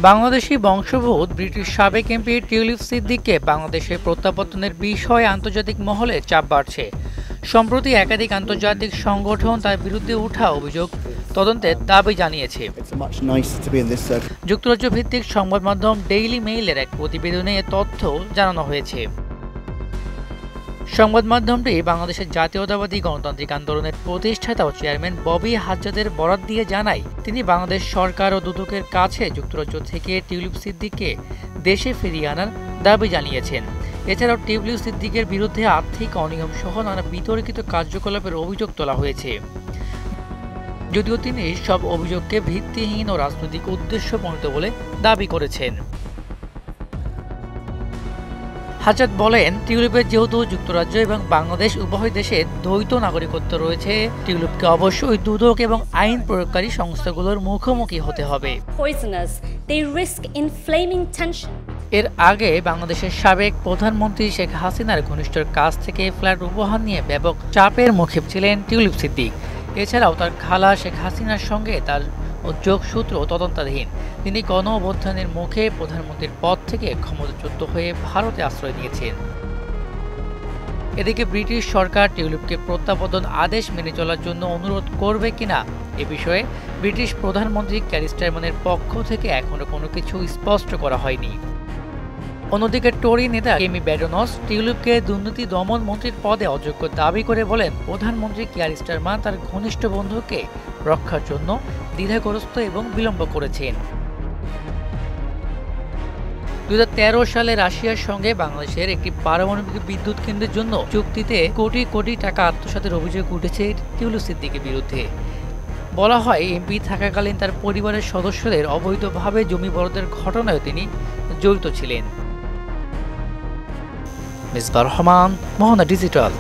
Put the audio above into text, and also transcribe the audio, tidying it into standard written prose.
বাংলাদেশি বংশোদ্ভূত ব্রিটিশ সাবেক MP tulip সিদ্দিককে বাংলাদেশে প্রত্যাবর্তনের বিষয়ে আন্তর্জাতিক মহলে চাপ বাড়ছে। সম্প্রতি একাধিক আন্তর্জাতিক সংগঠন তার বিরুদ্ধে ওঠা অভিযোগ তদন্তের দাবি জানিয়েছে। যুক্তরাজ্য ভিত্তিক সংবাদ মাধ্যম ডেইলি মেইলের এক প্রতিবেদনে এ তথ্য জানানো হয়েছে। সংবাদ মাধ্যমটি বাংলাদেশের জাতীয়তাবাদী গণতান্ত্রিক আন্দোলনের প্রতিষ্ঠাতা ও চেয়ারম্যান ববি হাজ্জাদের বরাত দিয়ে জানায়, তিনি বাংলাদেশ সরকার ও দুদকের কাছে যুক্তরাজ্য থেকে টিউলিপ সিদ্দিককে দেশে ফিরিয়ে আনার দাবি জানিয়েছেন। এছাড়াও টিউলিপ সিদ্দিকের বিরুদ্ধে আর্থিক অনিয়ম সহ নানা বিতর্কিত কার্যকলাপের অভিযোগ তোলা হয়েছে। যদিও তিনি সব অভিযোগকে ভিত্তিহীন ও রাজনৈতিক উদ্দেশ্যপ্রণোদিত বলে দাবি করেছেন। হাজ্জাদ বলেন, টিউলিপের যেহেতু যুক্তরাজ্য এবং বাংলাদেশ উভয় দেশে দ্বৈত নাগরিকত্ব রয়েছে, টিউলিপকে অবশ্যই দুদক এবং আইন প্রয়োগকারী সংস্থাগুলোর মুখোমুখি হতে হবে। এর আগে বাংলাদেশের সাবেক প্রধানমন্ত্রী শেখ হাসিনার ঘনিষ্ঠর কাছ থেকে ফ্ল্যাট উপহার নিয়ে ব্যাপক চাপের মুখে ছিলেন টিউলিপ সিদ্দিক। এছাড়াও তার খালা শেখ হাসিনার সঙ্গে তার যোগসূত্র তদন্তাধীন। তিনি গণ অভ্যুত্থানের মুখে প্রধানমন্ত্রীর পদ থেকে ক্ষমতাচ্যুত হয়ে ভারতে আশ্রয় নিয়েছেন। এদিকে ব্রিটিশ সরকার টিউলিপকে প্রত্যাবর্তন আদেশ মেনে চলার জন্য অনুরোধ করবে কিনা এ বিষয়ে ব্রিটিশ প্রধানমন্ত্রী ক্যার স্টারমারের পক্ষ থেকে এখনো কোনো কিছু স্পষ্ট করা হয়নি। অন্যদিকে টোরি নেতা কেমি ব্যাডনস টিউলিপকে দুর্নীতি দমন মন্ত্রীর পদে অযোগ্য দাবি করে বলেন, প্রধানমন্ত্রী ক্যার স্টারমার তার ঘনিষ্ঠ বন্ধুকে রক্ষার জন্য দ্বিধাগ্রস্ত এবং বিলম্ব করেছেন। 2013 সালে রাশিয়ার সঙ্গে বাংলাদেশের একটি পারমাণবিক বিদ্যুৎ কেন্দ্রের জন্য চুক্তিতে কোটি কোটি টাকা আত্মসাতের অভিযোগ উঠেছে টিউলিপ সিদ্দিকের বিরুদ্ধে। বলা হয়, এমপি থাকাকালীন তার পরিবারের সদস্যদের অবৈধভাবে জমি বরাদ্দের ঘটনায় তিনি জড়িত ছিলেন। মিসবাহ রহমান, মোহনা ডিজিটাল।